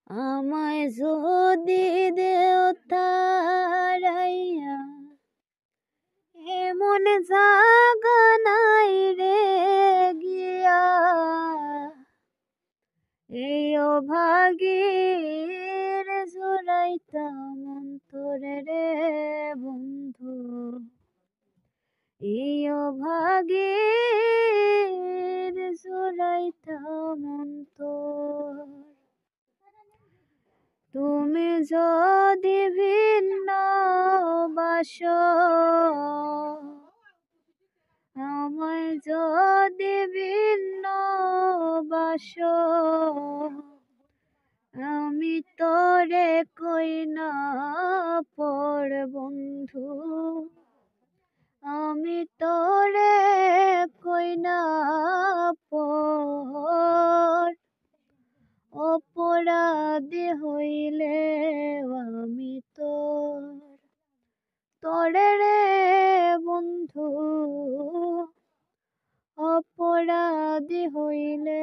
আমায় যদি দেও তারাইয়া এমন জাগা নাই রে গিয়া, এই অভাগীর জোড়াইতাম অন্তরে রে বন্ধু, এই অভাগীর জোড়াইতাম অন্তর। তুমি যদি ভিন্ন বাসো, আমায় যদি ভিন্ন বাসো, আমি তোরে কই না পর বন্ধু, আমি তোরে কই না পর। অপরাধী হইলে আমি তোরে রে বন্ধু, অপরাধী হইলে